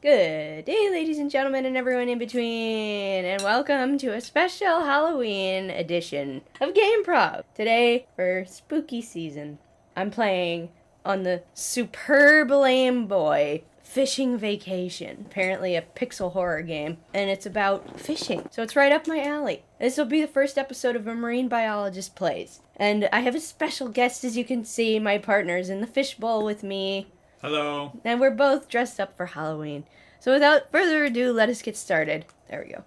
Good day, ladies and gentlemen, and everyone in between, and welcome to a special Halloween edition of Game Prov. Today, for spooky season, I'm playing on the superb Lame Boy Fishing Vacation. Apparently a pixel horror game, and it's about fishing, so it's right up my alley. This will be the first episode of a marine biologist plays, and I have a special guest, as you can see. My partner's in the fishbowl with me. Hello. And we're both dressed up for Halloween. So without further ado, let us get started. There we go.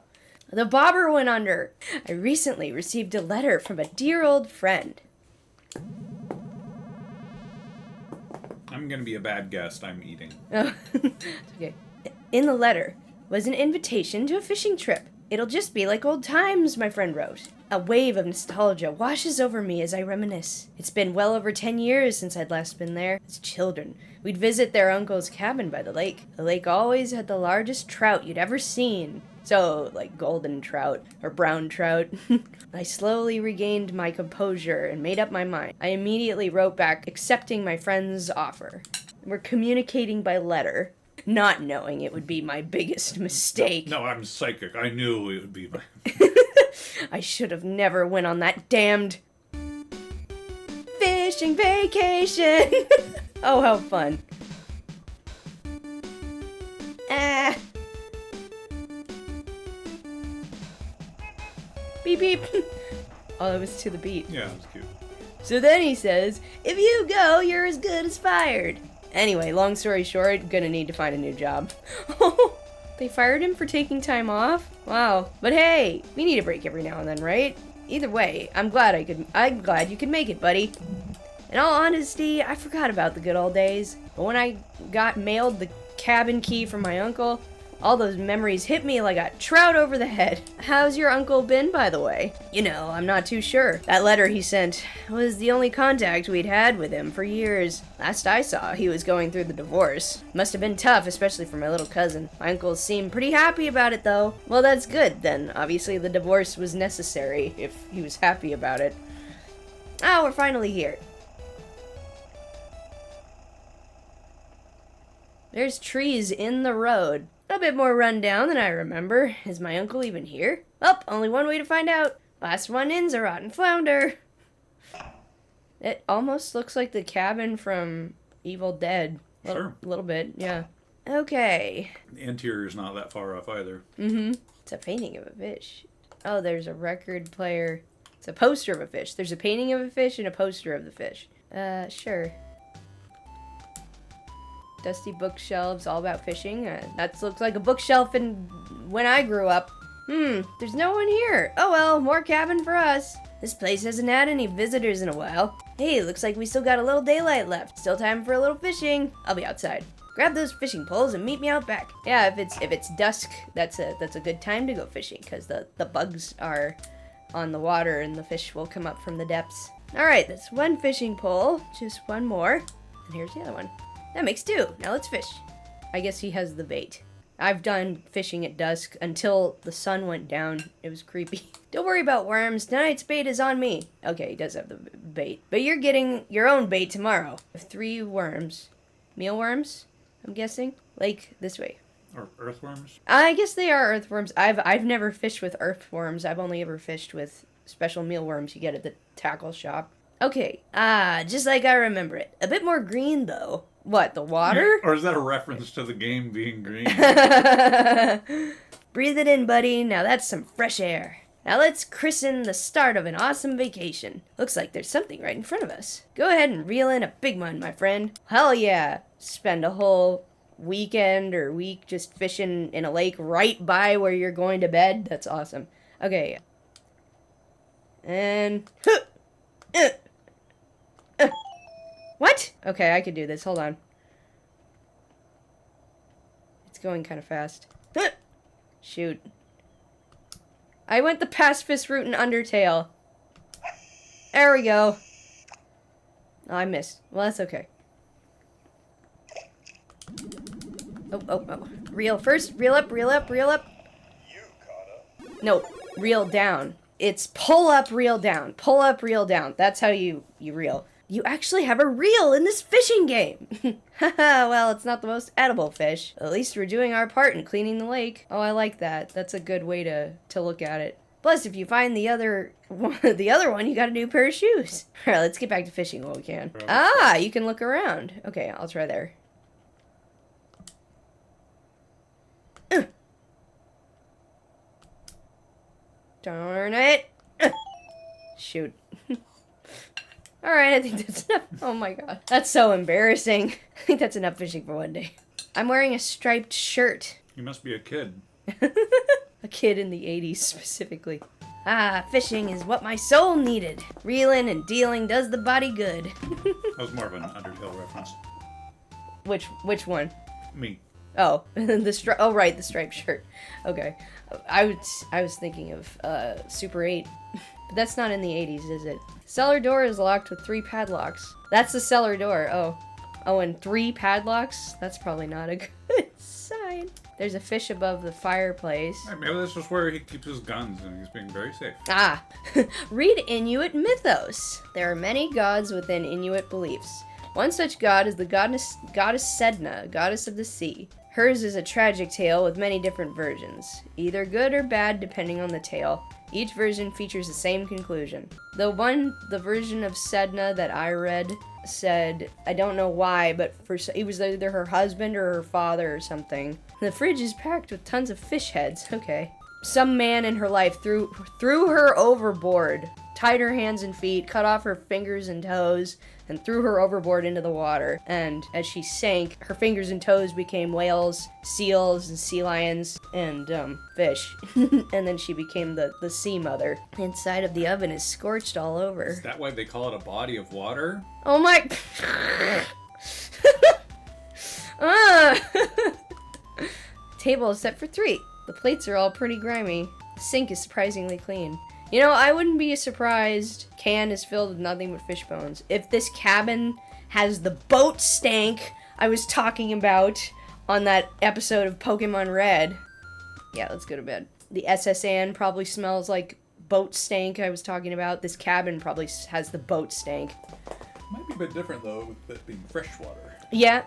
The bobber went under. I recently received a letter from a dear old friend. I'm gonna be a bad guest. I'm eating. Oh, it's okay. In the letter was an invitation to a fishing trip. It'll just be like old times, my friend wrote. A wave of nostalgia washes over me as I reminisce. It's been well over 10 years since I'd last been there. As children, we'd visit their uncle's cabin by the lake. The lake always had the largest trout you'd ever seen. So, like golden trout or brown trout. I slowly regained my composure and made up my mind. I immediately wrote back, accepting my friend's offer. We're communicating by letter, not knowing it would be my biggest mistake. No, I'm psychic. I knew it would be my... I should have never went on that damned fishing vacation. Oh, how fun. Ah. Beep beep. Oh, it was to the beat. Yeah, it was cute. So then he says, if you go, you're as good as fired. Anyway, long story short, gonna need to find a new job. They fired him for taking time off? Wow. But hey, we need a break every now and then, right? Either way, I'm glad you could make it, buddy. In all honesty, I forgot about the good old days. But when I got mailed the cabin key from my uncle, all those memories hit me like a trout over the head. How's your uncle been, by the way? You know, I'm not too sure. That letter he sent was the only contact we'd had with him for years. Last I saw, he was going through the divorce. Must have been tough, especially for my little cousin. My uncle seemed pretty happy about it, though. Well, that's good, then. Obviously, the divorce was necessary, if he was happy about it. Ah, we're finally here. There's trees in the road. A bit more run down than I remember. Is my uncle even here? Oh, only one way to find out. Last one in's a rotten flounder. It almost looks like the cabin from Evil Dead. Sure. A little bit, yeah. Okay. The interior's not that far off either. Mm-hmm. It's a painting of a fish. Oh, there's a record player. It's a poster of a fish. There's a painting of a fish and a poster of the fish. Sure. Dusty bookshelves, all about fishing. That looks like a bookshelf when I grew up. There's no one here. Oh well, more cabin for us. This place hasn't had any visitors in a while. Hey, looks like we still got a little daylight left. Still time for a little fishing. I'll be outside. Grab those fishing poles and meet me out back. Yeah, if it's dusk, that's a good time to go fishing, because the bugs are on the water and the fish will come up from the depths. Alright, that's one fishing pole. Just one more. And here's the other one. That makes two. Now let's fish. I guess he has the bait. I've done fishing at dusk until the sun went down. It was creepy. Don't worry about worms. Tonight's bait is on me. Okay, he does have the bait. But you're getting your own bait tomorrow. I have 3 worms. Mealworms, I'm guessing. Like, this way. Or earthworms? I guess they are earthworms. I've never fished with earthworms. I've only ever fished with special mealworms you get at the tackle shop. Okay. Just like I remember it. A bit more green, though. What, the water? Or is that a reference to the game being green? Breathe it in, buddy. Now that's some fresh air. Now let's christen the start of an awesome vacation. Looks like there's something right in front of us. Go ahead and reel in a big one, my friend. Hell yeah. Spend a whole weekend or week just fishing in a lake right by where you're going to bed. That's awesome. Okay. And... What? Okay, I could do this. Hold on. It's going kind of fast. Shoot. I went the pacifist route in Undertale. There we go. Oh, I missed. Well, that's okay. Oh. Reel first. Reel up, reel up, reel up. You caught up. No, reel down. It's pull up, reel down. Pull up, reel down. That's how you reel. You actually have a reel in this fishing game! Haha, well, it's not the most edible fish. At least we're doing our part in cleaning the lake. Oh, I like that. That's a good way to look at it. Plus, if you find the other one, you got a new pair of shoes. Alright, let's get back to fishing while we can. Ah, you can look around. Okay, I'll try there. Darn it! Shoot. Alright, I think that's enough. Oh my god. That's so embarrassing. I think that's enough fishing for one day. I'm wearing a striped shirt. You must be a kid. A kid in the 80s, specifically. Ah, fishing is what my soul needed. Reeling and dealing does the body good. That was more of an Undertale reference. Which one? Me. Oh, oh right, the striped shirt. Okay. I was thinking of Super 8. But that's not in the 80s, is it? Cellar door is locked with 3 padlocks. That's the cellar door. Oh, and 3 padlocks? That's probably not a good sign. There's a fish above the fireplace. Maybe this is where he keeps his guns and he's being very safe. Ah, read Inuit mythos. There are many gods within Inuit beliefs. One such god is the goddess Sedna, goddess of the sea. Hers is a tragic tale with many different versions, either good or bad depending on the tale. Each version features the same conclusion. The version of Sedna that I read said, I don't know why, but it was either her husband or her father or something. The fridge is packed with tons of fish heads. Okay. Some man in her life threw her overboard, tied her hands and feet, cut off her fingers and toes, and threw her overboard into the water. And as she sank, her fingers and toes became whales, seals, and sea lions, and fish. And then she became the sea mother. Inside of the oven is scorched all over. Is that why they call it a body of water? Oh my... Table is set for 3. The plates are all pretty grimy. The sink is surprisingly clean. You know, I wouldn't be surprised. Can is filled with nothing but fish bones. If this cabin has the boat stank I was talking about on that episode of Pokemon Red. Yeah, let's go to bed. The SSN probably smells like boat stank I was talking about. This cabin probably has the boat stank. Might be a bit different though, with it being freshwater. Yeah.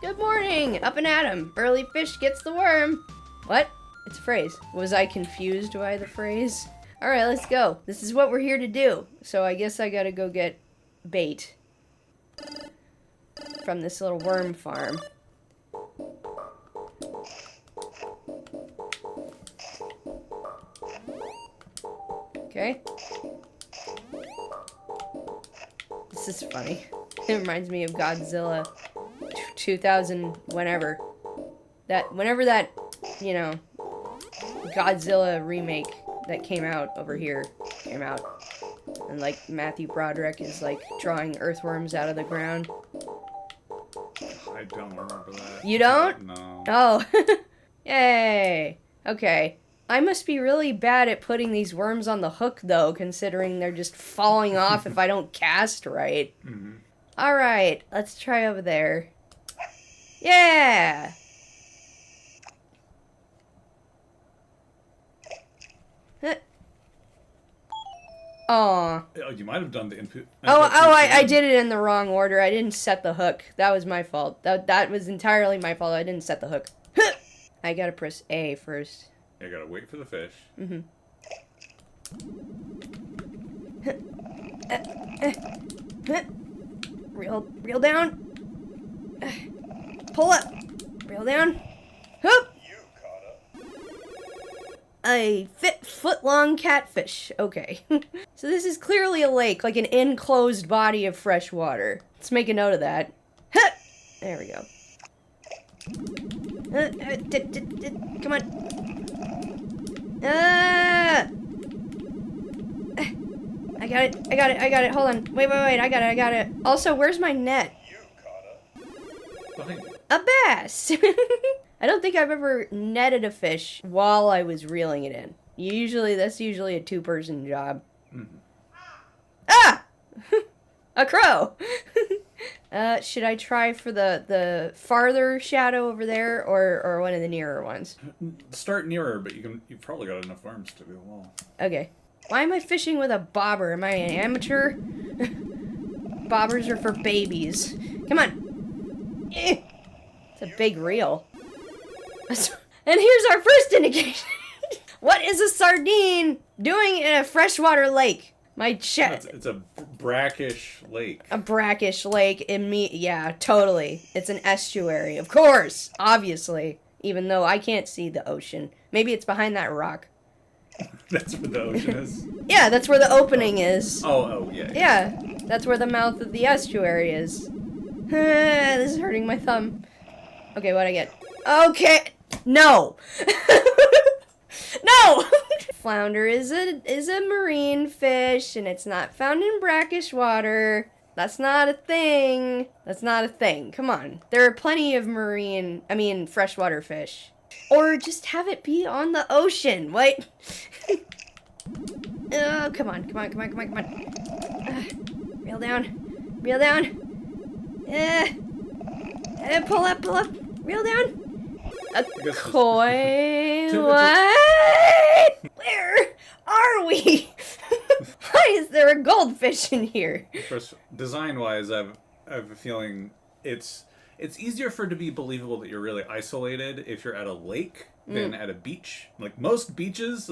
Good morning! Up and at 'em. Early fish gets the worm. What? It's a phrase. Was I confused by the phrase? Alright, let's go. This is what we're here to do. So I guess I gotta go get bait from this little worm farm. Okay. This is funny. It reminds me of Godzilla 2000 whenever that, you know, Godzilla remake that came out over here came out. And like Matthew Broderick is like drawing earthworms out of the ground. I don't remember that. You don't? No. Oh. Yay. Okay. I must be really bad at putting these worms on the hook though, considering they're just falling off if I don't cast right. Mm-hmm. Alright, let's try over there. Yeah! Aw. Oh, you might have done the input. I did it in the wrong order. I didn't set the hook. That was my fault. That was entirely my fault. I didn't set the hook. I gotta press A first. You gotta wait for the fish. Mm-hmm. Reel down. Pull up. Reel down. Hoop. A foot-long catfish. Okay. So this is clearly a lake, like an enclosed body of fresh water. Let's make a note of that. There we go. Come on. I got it. Hold on. Wait. I got it. Also, where's my net? Behind you. A bass! I don't think I've ever netted a fish while I was reeling it in. That's usually a 2-person job. Mm-hmm. Ah! A crow! Should I try for the farther shadow over there, or one of the nearer ones? Start nearer, but you've probably got enough arms to do well. Okay. Why am I fishing with a bobber? Am I an amateur? bobbers are for babies. Come on. It's a big reel. And here's our first indication. What is a sardine doing in a freshwater lake? My chest. It's a brackish lake. A brackish lake in me. Yeah, totally. It's an estuary, of course, obviously. Even though I can't see the ocean. Maybe it's behind that rock. That's where the ocean is? Yeah, that's where the opening is. Oh, yeah. Yeah, that's where the mouth of the estuary is. This is hurting my thumb. Okay, what'd I get? Okay, no. No! Flounder is a marine fish, and it's not found in brackish water. That's not a thing. That's not a thing. Come on. There are plenty of freshwater fish. Or just have it be on the ocean. What? Oh, come on. Reel down. Reel down. Pull up. Reel down. A koi. What? Where are we? Why is there a goldfish in here? First, design-wise, I have a feeling it's easier for it to be believable that you're really isolated if you're at a lake than at a beach. Like most beaches,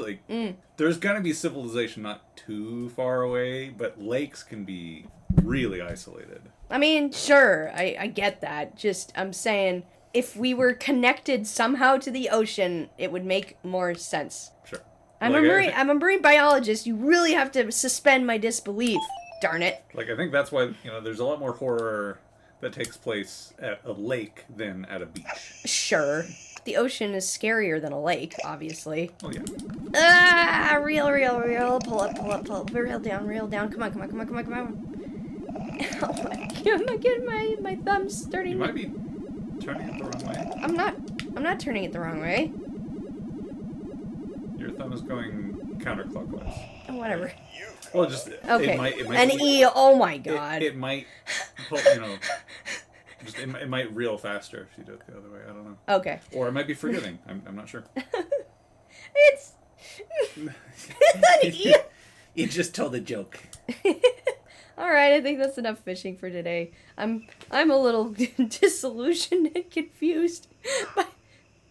there's gonna be civilization not too far away, but lakes can be really isolated. I mean, sure, I get that. Just, I'm saying, if we were connected somehow to the ocean, it would make more sense. Sure. I'm a marine biologist. You really have to suspend my disbelief. Darn it. I think that's why, there's a lot more horror that takes place at a lake than at a beach. Sure. The ocean is scarier than a lake, obviously. Oh, yeah. Reel. Pull up. Reel down. Come on. Oh my God, my thumb's starting. You might be turning it the wrong way. I'm not turning it the wrong way. Your thumb is going counterclockwise. Whatever. Well, just okay. It might An E. Oh my God. It might pull, it might reel faster if you do it the other way. I don't know. Okay. Or it might be forgiving. I'm not sure. It's an E. You just told a joke. All right, I think that's enough fishing for today. I'm a little disillusioned and confused.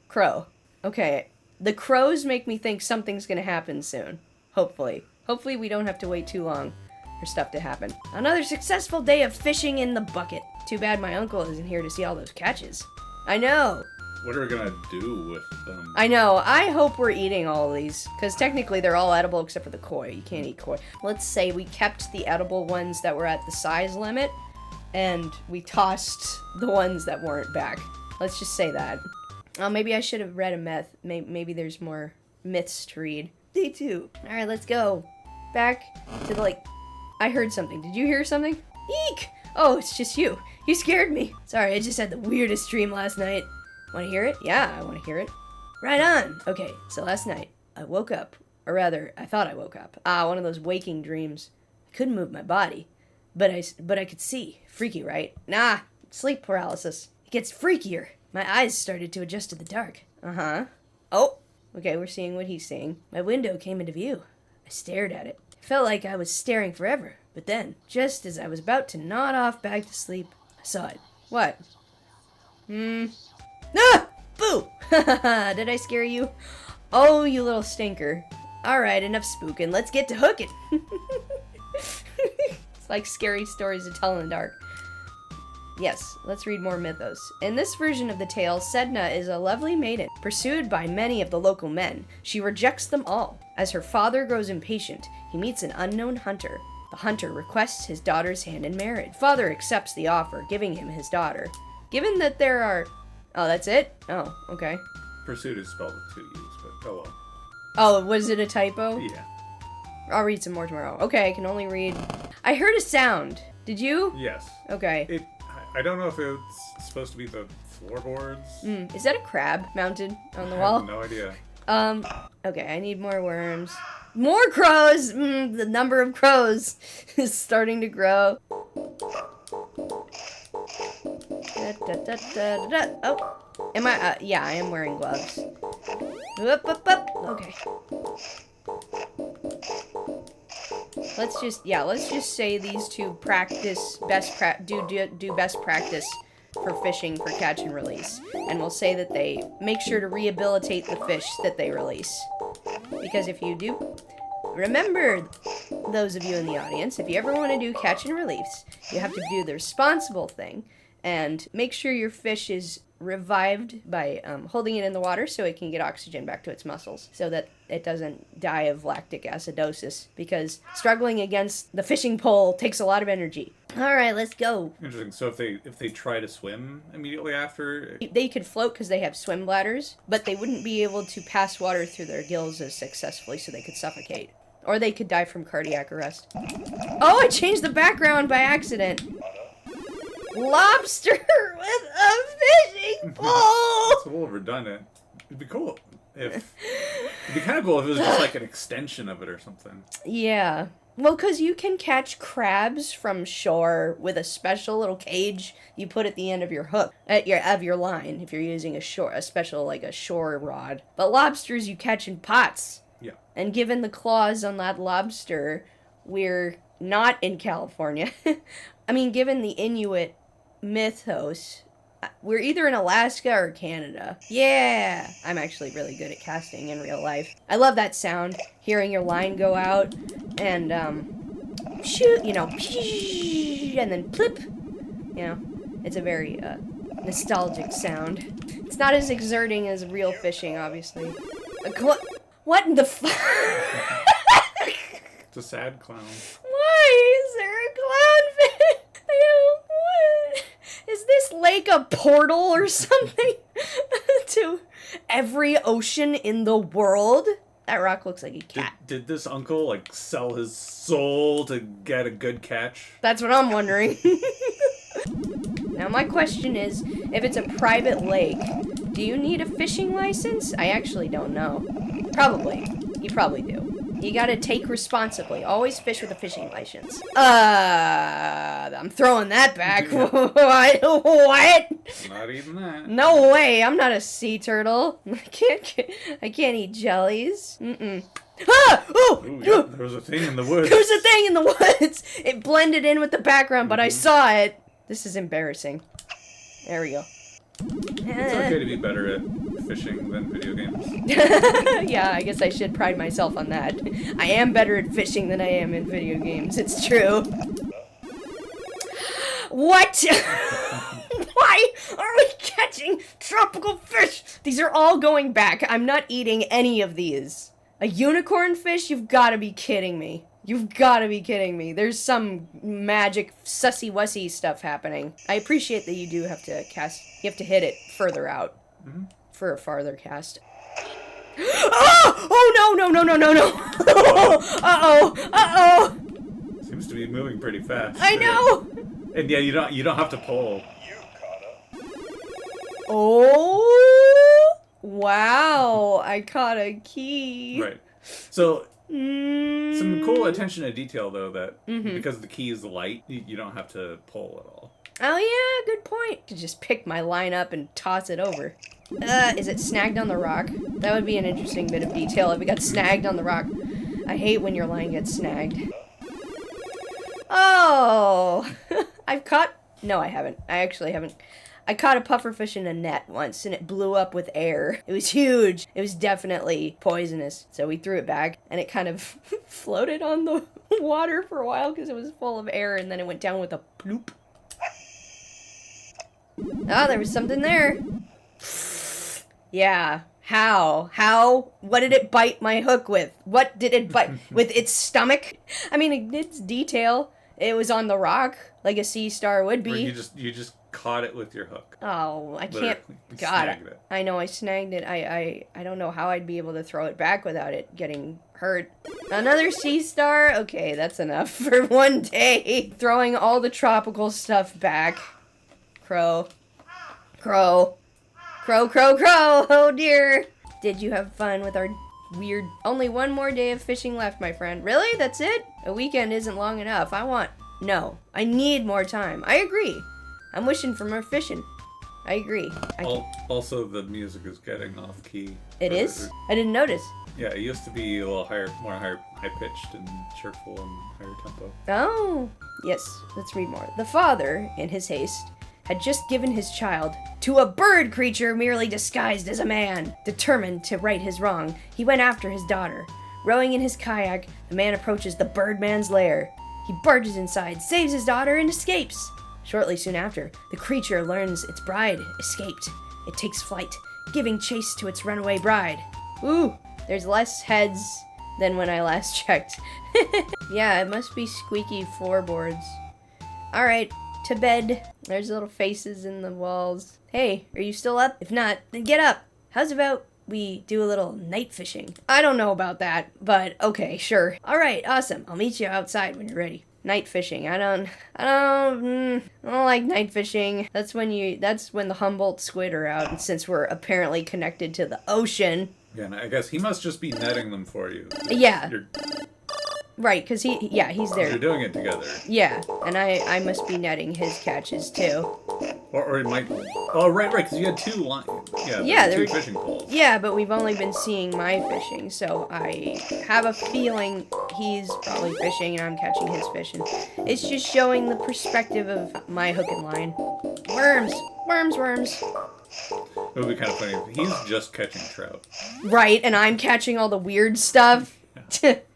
Crow. Okay, the crows make me think something's gonna happen soon. Hopefully we don't have to wait too long for stuff to happen. Another successful day of fishing in the bucket. Too bad my uncle isn't here to see all those catches. I know. What are we gonna do with them? I know. I hope we're eating all of these, because technically they're all edible except for the koi. You can't eat koi. Let's say we kept the edible ones that were at the size limit, and we tossed the ones that weren't back. Let's just say that. Oh, maybe I should have read a myth. Maybe there's more myths to read. Day 2. All right, let's go. Back to the lake. I heard something. Did you hear something? Eek! Oh, it's just you. You scared me. Sorry, I just had the weirdest dream last night. Want to hear it? Yeah, I want to hear it. Right on! Okay, so last night, I woke up. Or rather, I thought I woke up. One of those waking dreams. I couldn't move my body. But I could see. Freaky, right? Nah, sleep paralysis. It gets freakier. My eyes started to adjust to the dark. Uh-huh. Oh! Okay, we're seeing what he's seeing. My window came into view. I stared at it. It felt like I was staring forever. But then, just as I was about to nod off back to sleep, I saw it. What? Ah! Boo! Did I scare you? Oh, you little stinker. Alright, enough spooking. Let's get to hooking. It's like scary stories to tell in the dark. Yes, let's read more mythos. In this version of the tale, Sedna is a lovely maiden. Pursued by many of the local men, she rejects them all. As her father grows impatient, he meets an unknown hunter. The hunter requests his daughter's hand in marriage. Father accepts the offer, giving him his daughter. Given that there are... Oh, that's it? Oh, okay. Pursuit is spelled with 2 U's, but oh well. Oh, was it a typo? Yeah. I'll read some more tomorrow. Okay, I can only read... I heard a sound. Did you? Yes. Okay. I don't know if it's supposed to be the floorboards. Is that a crab mounted on the wall? I have no idea. Okay, I need more worms. More crows! The number of crows is starting to grow. Oh, am I, yeah, I am wearing gloves. Up. Okay. let's just say these two do best practice for fishing for catch and release. And we'll say that they make sure to rehabilitate the fish that they release. Because if you do, remember, those of you in the audience, if you ever want to do catch and release, you have to do the responsible thing and make sure your fish is revived by holding it in the water so it can get oxygen back to its muscles so that it doesn't die of lactic acidosis, because struggling against the fishing pole takes a lot of energy. All right, let's go. Interesting. So if they try to swim immediately after, They could float because they have swim bladders, but they wouldn't be able to pass water through their gills as successfully, so they could suffocate. Or they could die from cardiac arrest. Oh, I changed the background by accident. Lobster with a fishing pole! it's a little redundant. It'd be cool it'd be kind of cool if it was just like an extension of it or something. Yeah. Well, because you can catch crabs from shore with a special little cage you put at the end of your hook, of your line, if you're using a special, like a shore rod. But lobsters you catch in pots. Yeah. And given the claws on that lobster, we're not in California. I mean, given the Inuit mythos, we're either in Alaska or Canada. Yeah! I'm actually really good at casting in real life. I love that sound, hearing your line go out, and, shoot, and then plip. It's a very, nostalgic sound. It's not as exerting as real fishing, obviously. What in the fuck? It's a sad clown. Why is there a clownfish? What? Is this lake a portal or something to every ocean in the world? That rock looks like a cat. Did this uncle, like, sell his soul to get a good catch? That's what I'm wondering. Now, my question is, if it's a private lake, do you need a fishing license? I actually don't know. Probably. You probably do. You gotta take responsibly. Always fish with a fishing license. I'm throwing that back. What? Not even that. No way. I'm not a sea turtle. I can't eat jellies. Ah! Oh! Ooh, yeah, there was a thing in the woods. There was a thing in the woods. It blended in with the background, but I saw it. This is embarrassing. There we go. It's okay to be better at fishing than video games. Yeah, I guess I should pride myself on that. I am better at fishing than I am in video games. It's true. What? Why are we catching tropical fish? These are all going back. I'm not eating any of these. A unicorn fish? You've got to be kidding me. You've got to be kidding me. There's some magic sussy-wussy stuff happening. I appreciate that you do have to cast. You have to hit it further out for a farther cast. Oh no! Uh-oh! Seems to be moving pretty fast. I know. And yeah, you don't have to pull. You caught Oh! Wow! I caught a key. Right. So. Some cool attention to detail, though, that because the key is light, you don't have to pull at all. Oh, yeah, good point. I could just pick my line up and toss it over. Is it snagged on the rock? That would be an interesting bit of detail if it got snagged on the rock. I hate when your line gets snagged. Oh! No, I haven't. I actually haven't. I caught a pufferfish in a net once, and it blew up with air. It was huge. It was definitely poisonous. So we threw it back, and it kind of floated on the water for a while because it was full of air, and then it went down with a ploop. Oh, there was something there. Yeah. How? What did it bite my hook with? What did it bite? With its stomach? I mean, its detail. It was on the rock, like a sea star would be. Or you just caught it with your hook. Oh, I can't. Literally. You God, snagged it. I know I snagged it. I don't know how I'd be able to throw it back without it getting hurt. Another sea star? Okay, that's enough for one day. Throwing all the tropical stuff back. Crow. Oh dear. Did you have fun with our weird... Only one more day of fishing left, my friend. Really? That's it? A weekend isn't long enough. No. I need more time. I agree. I'm wishing for more fishing. I agree. Also, the music is getting off key. It is? I didn't notice. Yeah, it used to be a little more higher high-pitched and cheerful and higher tempo. Oh, yes. Let's read more. The father, in his haste, had just given his child to a bird creature merely disguised as a man. Determined to right his wrong, he went after his daughter. Rowing in his kayak, the man approaches the birdman's lair. He barges inside, saves his daughter, and escapes. Shortly soon after, the creature learns its bride escaped. It takes flight, giving chase to its runaway bride. Ooh, there's less heads than when I last checked. Yeah, it must be squeaky floorboards. Alright, to bed. There's little faces in the walls. Hey, are you still up? If not, then get up. How's about we do a little night fishing? I don't know about that, but okay, sure. Alright, awesome. I'll meet you outside when you're ready. Night fishing. I don't like night fishing. That's when the Humboldt squid are out, and since we're apparently connected to the ocean. Yeah, and I guess he must just be netting them for you. Yeah. Right, because he's there. You're doing it together. Yeah, and I must be netting his catches too. Or it might. Oh, right, because you had two lines. Yeah, there were two fishing poles. Yeah, but we've only been seeing my fishing, so I have a feeling he's probably fishing and I'm catching his fish. And it's just showing the perspective of my hook and line. Worms! Worms, worms. It would be kind of funny if he's just catching trout. Right, and I'm catching all the weird stuff.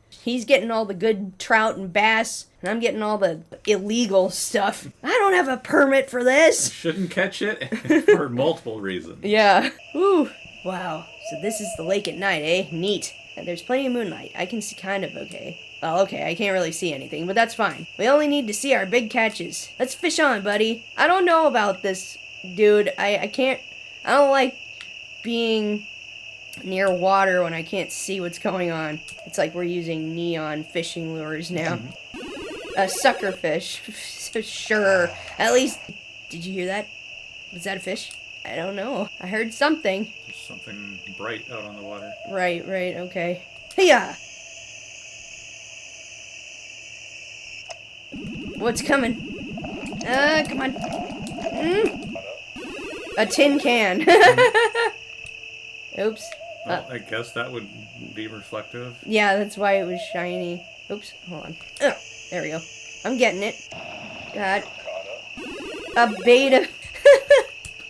He's getting all the good trout and bass, and I'm getting all the illegal stuff. I don't have a permit for this. Shouldn't catch it for multiple reasons. Yeah. Ooh. Wow. So this is the lake at night, eh? Neat. And there's plenty of moonlight. I can see kind of okay. Oh, okay. I can't really see anything, but that's fine. We only need to see our big catches. Let's fish on, buddy. I don't know about this, dude. I don't like being near water when I can't see what's going on. It's like we're using neon fishing lures now. A sucker fish. Sure. At least, did you hear that? Was that a fish? I don't know. I heard something. There's something bright out on the water. Right, okay. Hiya! What's coming? Come on. A tin can. Oops. Well, I guess that would be reflective. Yeah, that's why it was shiny. Oops, hold on. Ugh, there we go. I'm getting it. God. A beta.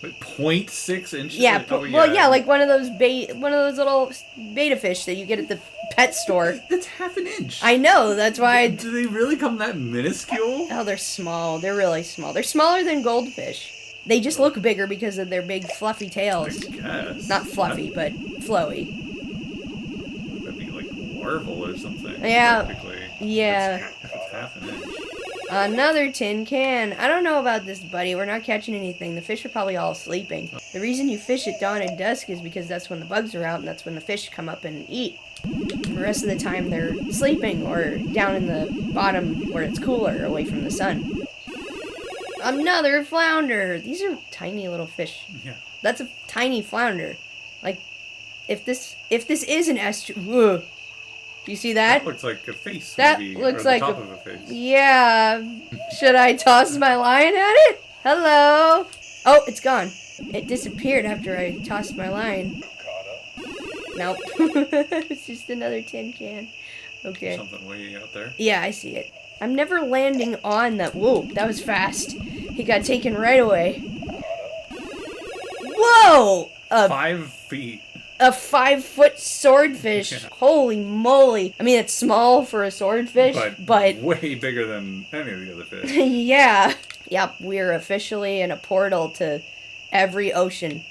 Wait, 0.6 inches? Yeah, yeah, like one of those little beta fish that you get at the pet store. That's half an inch. I know, that's why. Do they really come that minuscule? Oh, they're small. They're really small. They're smaller than goldfish. They just look bigger because of their big fluffy tails. I guess. Not fluffy, but flowy. That'd be like larval or something. Yeah. Yeah. It's half an inch. Another tin can. I don't know about this, buddy. We're not catching anything. The fish are probably all sleeping. The reason you fish at dawn and dusk is because that's when the bugs are out and that's when the fish come up and eat. The rest of the time they're sleeping or down in the bottom where it's cooler, away from the sun. Another flounder. These are tiny little fish. Yeah. That's a tiny flounder. Like, if this is an estuary. Whoa. Do you see that? That looks like a face. That maybe, looks or the like top of a face. Yeah. Should I toss my line at it? Hello. Oh, it's gone. It disappeared after I tossed my line. Nope. It's just another tin can. Okay. Something way out there. Yeah, I see it. I'm never landing on the... Whoa, that was fast. He got taken right away. Whoa! 5 feet. A 5-foot swordfish. Yeah. Holy moly. I mean, it's small for a swordfish, but way bigger than any of the other fish. Yeah. Yep, we're officially in a portal to every ocean.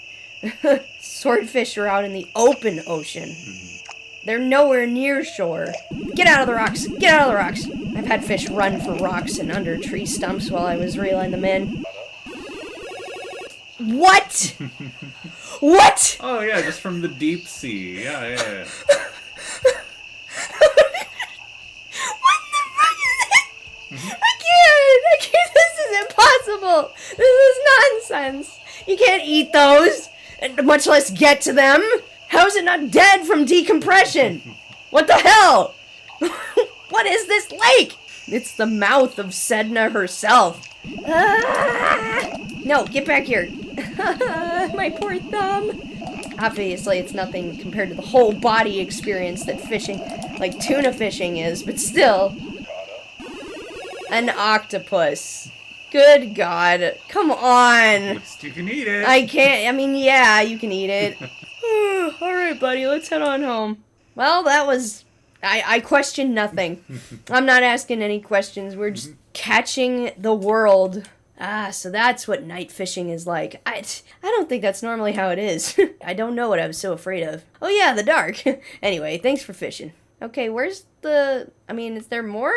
Swordfish are out in the open ocean. Mm-hmm. They're nowhere near shore. Get out of the rocks! Get out of the rocks! I've had fish run for rocks and under tree stumps while I was reeling them in. What? What? Oh yeah, just from the deep sea. Yeah. What the fuck is that? I can't, this is impossible. This is nonsense. You can't eat those, and much less get to them. How is it not dead from decompression? What the hell? What is this lake? It's the mouth of Sedna herself. No, get back here. My poor thumb. Obviously, it's nothing compared to the whole body experience that fishing. like tuna fishing is, but still. An octopus. Good God. Come on. At least you can eat it. I can't. I mean, yeah, you can eat it. Alright, buddy, let's head on home. Well, that was... I question nothing. I'm not asking any questions. We're just catching the world. So that's what night fishing is like. I don't think that's normally how it is. I don't know what I was so afraid of. Oh yeah, the dark. Anyway, thanks for fishing. Okay, where's the... I mean, is there more?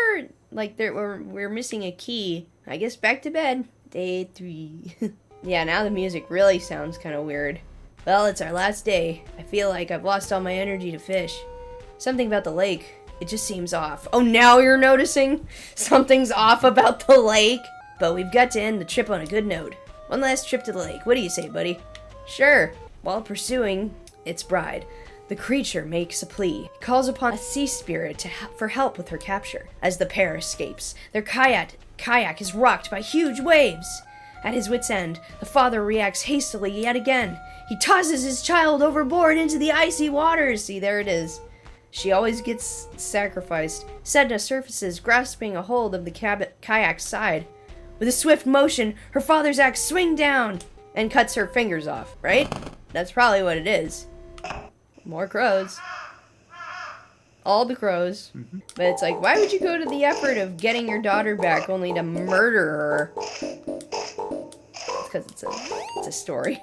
Like, we're missing a key. I guess back to bed. Day 3. Yeah, now the music really sounds kind of weird. Well, it's our last day. I feel like I've lost all my energy to fish. Something about the lake. It just seems off. Oh, now you're noticing? Something's off about the lake. But we've got to end the trip on a good note. One last trip to the lake. What do you say, buddy? Sure. While pursuing its bride, the creature makes a plea. It calls upon a sea spirit for help with her capture. As the pair escapes, their kayak is rocked by huge waves. At his wit's end, the father reacts hastily yet again. He tosses his child overboard into the icy waters. See, there it is. She always gets sacrificed. Sedna surfaces, grasping a hold of the kayak's side. With a swift motion, her father's axe swings down and cuts her fingers off, right? That's probably what it is. More crows. All the crows. But it's like, why would you go to the effort of getting your daughter back only to murder her? It's because it's a story.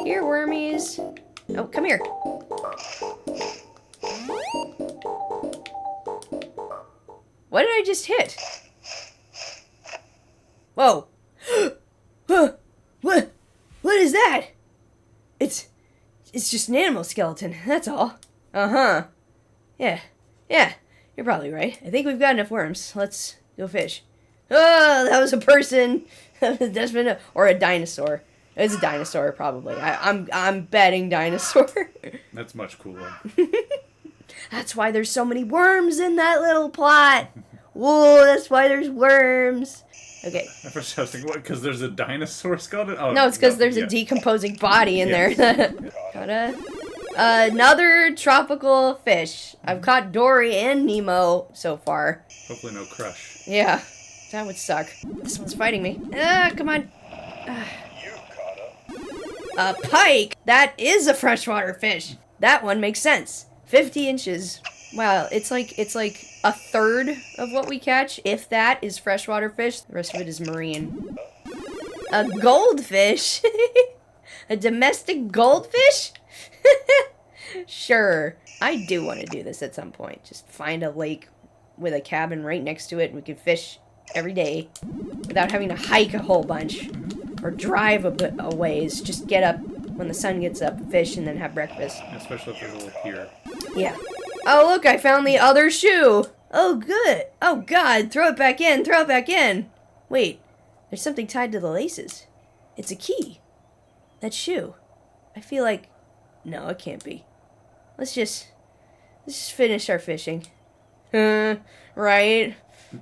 Here, wormies. Oh, come here. What did I just hit? Whoa. What is that? It's just an animal skeleton, that's all. Uh-huh. Yeah, you're probably right. I think we've got enough worms. Let's go fish. Oh, that was a person. That's been or a dinosaur. It was a dinosaur, probably. I'm betting dinosaur. That's much cooler. That's why there's so many worms in that little plot. Whoa, that's why there's worms. Okay. At first I was thinking, what, because there's a dinosaur skeleton? Oh, no, it's because there's a decomposing body in there. Got another tropical fish. I've caught Dory and Nemo so far. Hopefully no crush. Yeah, that would suck. This one's fighting me. Come on. A pike? That is a freshwater fish. That one makes sense. 50 inches. Wow, it's like a third of what we catch, if that, is freshwater fish. The rest of it is marine. A goldfish? A domestic goldfish? Sure. I do want to do this at some point. Just find a lake with a cabin right next to it and we can fish every day without having to hike a whole bunch or drive a ways. Just get up when the sun gets up, fish, and then have breakfast. Especially if there's a little pier. Yeah. Oh, look, I found the other shoe. Oh, good. Oh, God, throw it back in, throw it back in. Wait, there's something tied to the laces. It's a key. That shoe. I feel like... No, it can't be. Let's just finish our fishing. Right?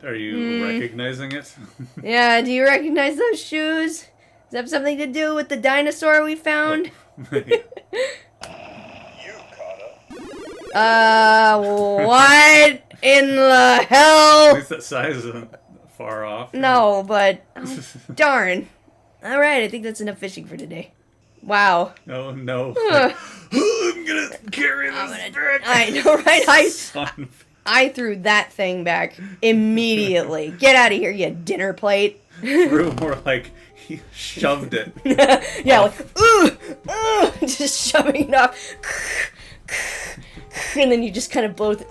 Are you recognizing it? Yeah, do you recognize those shoes? Does that have something to do with the dinosaur we found? What in the hell? At least that size isn't far off. No, but... Oh, darn. Alright, I think that's enough fishing for today. Wow. Oh, no. I'm gonna carry this back. I know, right? I threw that thing back immediately. Get out of here, you dinner plate. Threw more like he shoved it. Yeah, like, just shoving it off. And then you just kind of both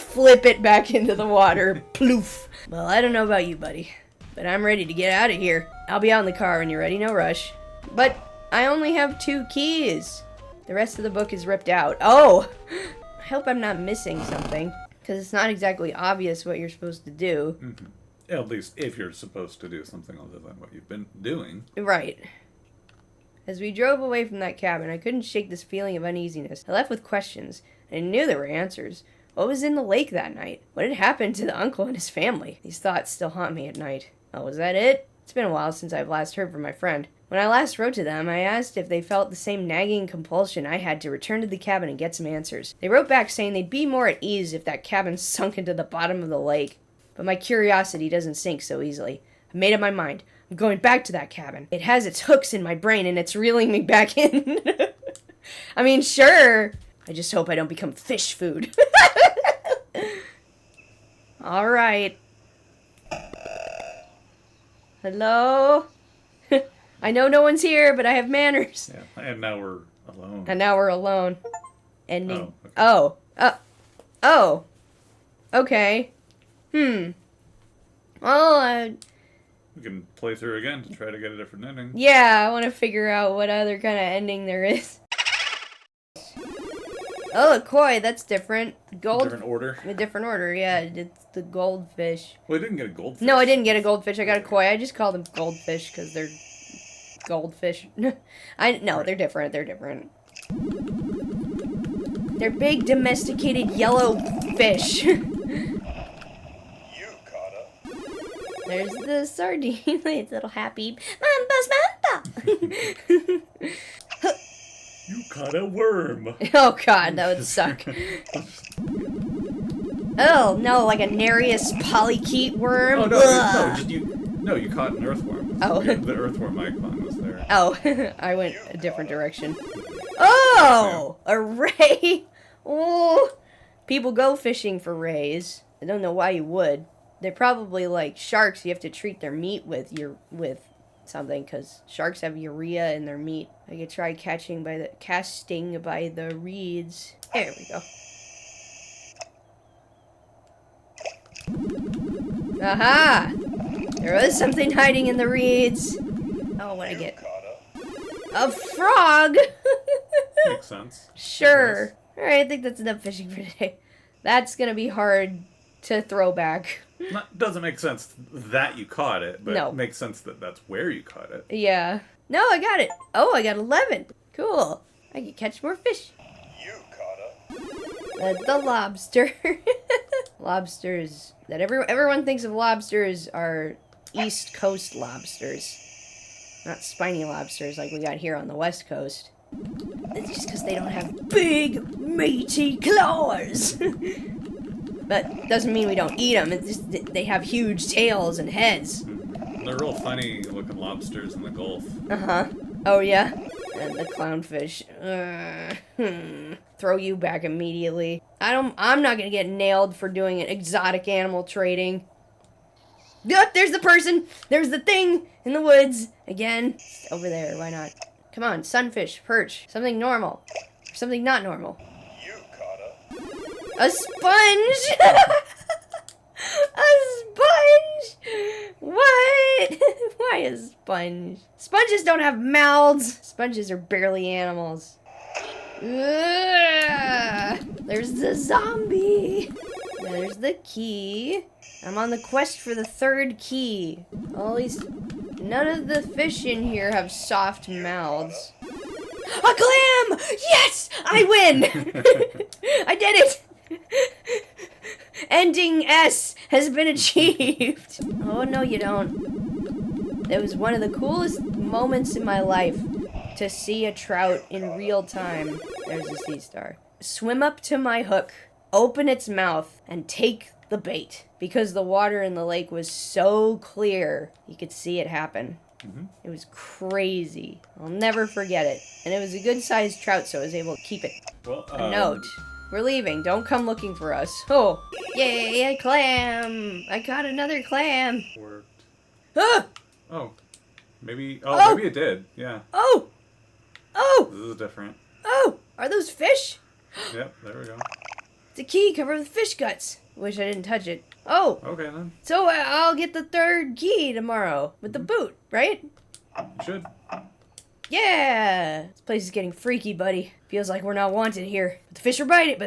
flip it back into the water. Ploof. Well, I don't know about you, buddy, but I'm ready to get out of here. I'll be out in the car when you're ready, no rush. But I only have 2 keys. The rest of the book is ripped out. Oh! I hope I'm not missing something, because it's not exactly obvious what you're supposed to do. Mm-hmm. At least if you're supposed to do something other than what you've been doing. Right. As we drove away from that cabin, I couldn't shake this feeling of uneasiness. I left with questions, and I knew there were answers. What was in the lake that night? What had happened to the uncle and his family? These thoughts still haunt me at night. Oh, was that it? It's been a while since I've last heard from my friend. When I last wrote to them, I asked if they felt the same nagging compulsion I had to return to the cabin and get some answers. They wrote back saying they'd be more at ease if that cabin sunk into the bottom of the lake. But my curiosity doesn't sink so easily. I made up my mind. I'm going back to that cabin. It has its hooks in my brain and it's reeling me back in. I mean, sure. I just hope I don't become fish food. All right. Hello? I know no one's here, but I have manners. Yeah, and now we're alone. And now we're alone. Ending. Oh, okay. Oh. Okay. Well, We can play through again to try to get a different ending. yeah, I want to figure out what other kind of ending there is. Oh, a koi, that's different. Gold. Different order. A different order, yeah. It's the goldfish. Well, I didn't get a goldfish. No, I didn't get a goldfish. I got a koi. I just call them goldfish because they're goldfish. No, they're different. They're different. They're big, domesticated yellow fish. You, Carter. There's the sardine. It's a little happy. Mamba. You caught a worm. Oh god, that would suck. Oh no, like a Nereus polychaete worm. Oh no, Ugh. you caught an earthworm. Oh. The earthworm icon was there. Oh, I went a different direction. Oh, a ray. Oh, people go fishing for rays. I don't know why you would. They're probably like sharks. You have to treat their meat with something because sharks have urea in their meat. I could try casting by the reeds. There we go. Aha! There was something hiding in the reeds. Oh, what'd I get? Carter. A frog! Makes sense. Sure. Alright, I think that's enough fishing for today. That's gonna be hard to throw back. Doesn't make sense that you caught it, but No. it makes sense that that's where you caught it. Yeah. No, I got it. Oh, I got 11. Cool. I can catch more fish. You, Carter. The lobster. Lobsters. That everyone thinks of lobsters are East Coast lobsters. Not spiny lobsters like we got here on the West Coast. It's just because they don't have big, meaty claws. But doesn't mean we don't eat them. It's just that they have huge tails and heads. They're real funny looking lobsters in the Gulf. Uh-huh. Oh, yeah? And the clownfish. Throw you back immediately. I'm not gonna get nailed for doing an exotic animal trading. Yep, there's the person! There's the thing in the woods. Again. It's over there, why not? Come on, sunfish, perch. Something normal. Or something not normal. You, Carter. A sponge! A sponge! What? Why a sponge? Sponges don't have mouths. Sponges are barely animals. Ugh. There's the zombie. There's the key. I'm on the quest for the third key. At least none of the fish in here have soft mouths. A clam! Yes! I win! I did it! Ending S has been achieved. Oh, no, you don't. It was one of the coolest moments in my life to see a trout in real time. There's a sea star. Swim up to my hook, open its mouth, and take the bait. Because the water in the lake was so clear, you could see it happen. Mm-hmm. It was crazy. I'll never forget it. And it was a good-sized trout, so I was able to keep it. Well, A note. We're leaving. Don't come looking for us. Oh. Yay, a clam. I caught another clam. Worked. Ah! Oh. Maybe Oh! Maybe it did. Yeah. Oh! Oh! This is different. Oh! Are those fish? Yep, there we go. The key covered with fish guts. Wish I didn't touch it. Oh! Okay, then. So I'll get the third key tomorrow with the boot, right? You should. Yeah! This place is getting freaky, buddy. Feels like we're not wanted here. But the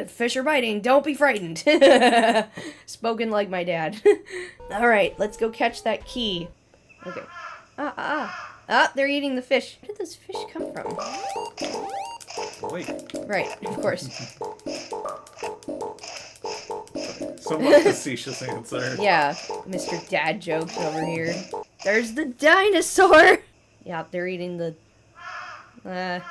fish are biting. Don't be frightened. Spoken like my dad. Alright, let's go catch that key. Okay. Ah, they're eating the fish. Where did those fish come from? Wait. Right, of course. Somewhat facetious answer. Yeah, Mr. Dad jokes over here. There's the dinosaur! Yeah, they're eating the... I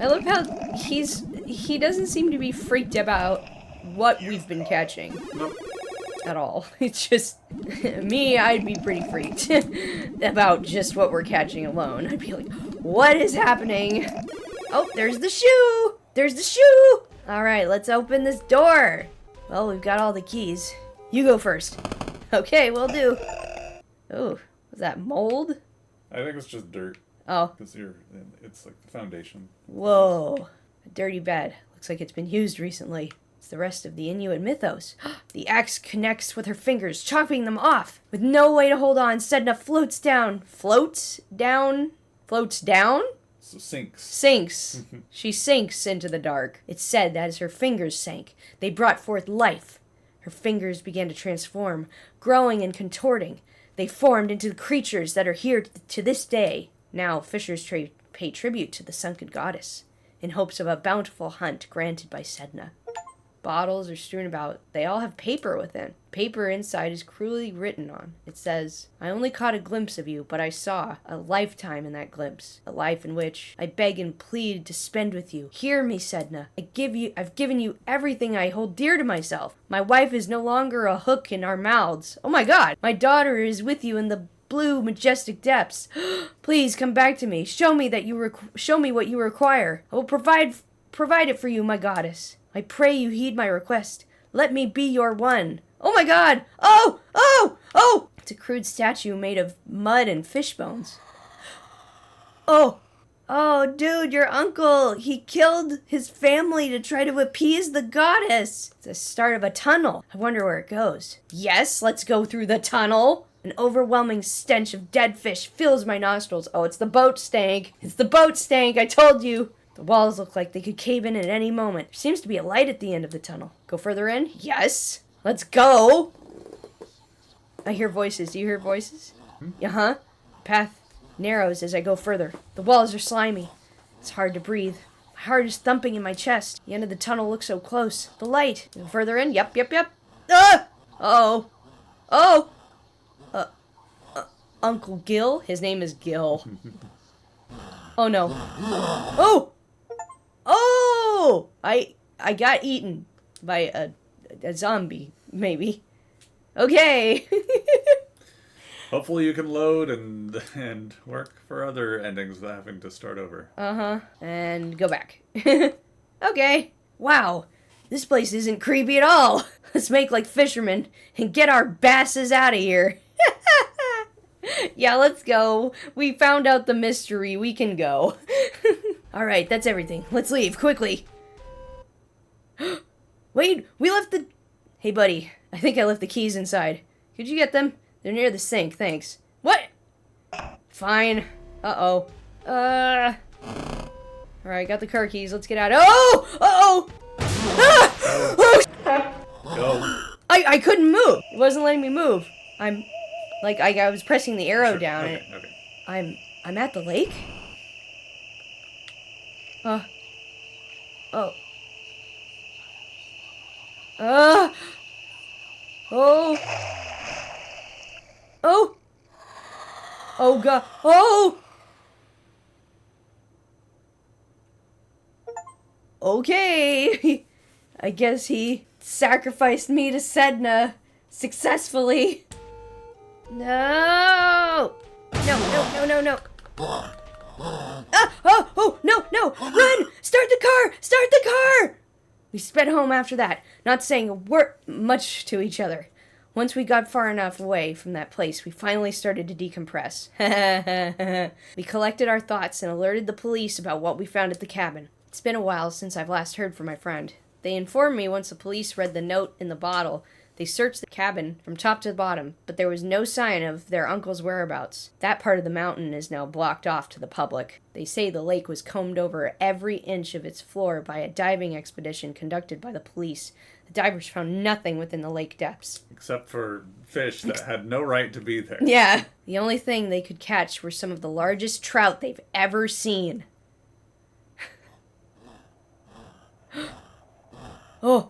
love how he doesn't seem to be freaked about what we've been catching. Nope. At all. It's just... me, I'd be pretty freaked about just what we're catching alone. I'd be like, what is happening? Oh, there's the shoe! There's the shoe! Alright, let's open this door. Well, we've got all the keys. You go first. Okay, will do. Oh, was that mold? I think it's just dirt. Oh. Because it's like the foundation. Whoa. A dirty bed. Looks like it's been used recently. It's the rest of the Inuit mythos. The axe connects with her fingers, chopping them off. With no way to hold on, Sedna floats down. Floats down? Floats down? So sinks. Sinks. She sinks into the dark. It's said that as her fingers sank, they brought forth life. Her fingers began to transform, growing and contorting. They formed into the creatures that are here to this day. Now, fishers pay tribute to the sunken goddess in hopes of a bountiful hunt granted by Sedna. Bottles are strewn about. They all have paper within. Paper inside is cruelly written on. It says, I only caught a glimpse of you, but I saw a lifetime in that glimpse. A life in which I beg and plead to spend with you. Hear me, Sedna. I've given you everything I hold dear to myself. My wife is no longer a hook in our mouths. Oh my God. My daughter is with you in the blue, majestic depths. Please come back to me. Show me show me what you require. I will provide it for you, my goddess. I pray you heed my request. Let me be your one. Oh my God! Oh! Oh! Oh! It's a crude statue made of mud and fish bones. Oh! Oh, dude, your uncle! He killed his family to try to appease the goddess! It's the start of a tunnel. I wonder where it goes. Yes, let's go through the tunnel! An overwhelming stench of dead fish fills my nostrils. Oh, it's the boat stank. It's the boat stank, I told you! The walls look like they could cave in at any moment. There seems to be a light at the end of the tunnel. Go further in? Yes. Let's go. I hear voices. Do you hear voices? Uh-huh. The path narrows as I go further. The walls are slimy. It's hard to breathe. My heart is thumping in my chest. The end of the tunnel looks so close. The light. Go further in? Yep. Ah! Uh-oh. Oh! Uncle Gil? His name is Gil. Oh, no. Oh! Oh! I got eaten by a zombie, maybe. Okay. Hopefully you can load and work for other endings without having to start over. Uh-huh. And go back. Okay. Wow. This place isn't creepy at all. Let's make like fishermen and get our basses out of here. Yeah, let's go. We found out the mystery. We can go. Alright, that's everything. Let's leave, quickly. Wait, we left the... Hey, buddy. I think I left the keys inside. Could you get them? They're near the sink, thanks. What? Fine. Uh-oh. Alright, got the car keys. Let's get out. Oh! Uh-oh! Ah! Oh! Go. I couldn't move. It wasn't letting me move. I was pressing the arrow down. Okay. I'm at the lake? Oh. Oh. Oh. Oh, God. Oh! Okay. I guess he sacrificed me to Sedna successfully. No! No. Oh, no! Run! Start the car! We sped home after that, not saying a word much to each other. Once we got far enough away from that place, we finally started to decompress. We collected our thoughts and alerted the police about what we found at the cabin. It's been a while since I've last heard from my friend. They informed me once the police read the note in the bottle, they searched the cabin from top to bottom, but there was no sign of their uncle's whereabouts. That part of the mountain is now blocked off to the public. They say the lake was combed over every inch of its floor by a diving expedition conducted by the police. The divers found nothing within the lake depths. Except for fish that had no right to be there. Yeah. The only thing they could catch were some of the largest trout they've ever seen. Oh.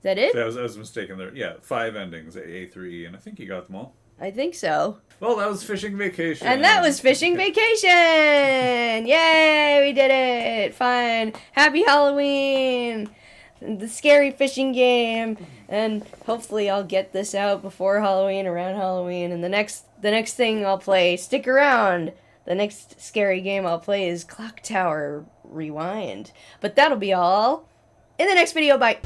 that it? So I was mistaken there. Yeah, 5 endings, A through E, and I think you got them all. I think so. Well, that was Fishing Vacation. And that was Fishing Vacation! Yay, we did it! Fun. Happy Halloween! The scary fishing game. And hopefully I'll get this out before Halloween, around Halloween. And the next thing I'll play, stick around. The next scary game I'll play is Clock Tower Rewind. But that'll be all in the next video. Bye!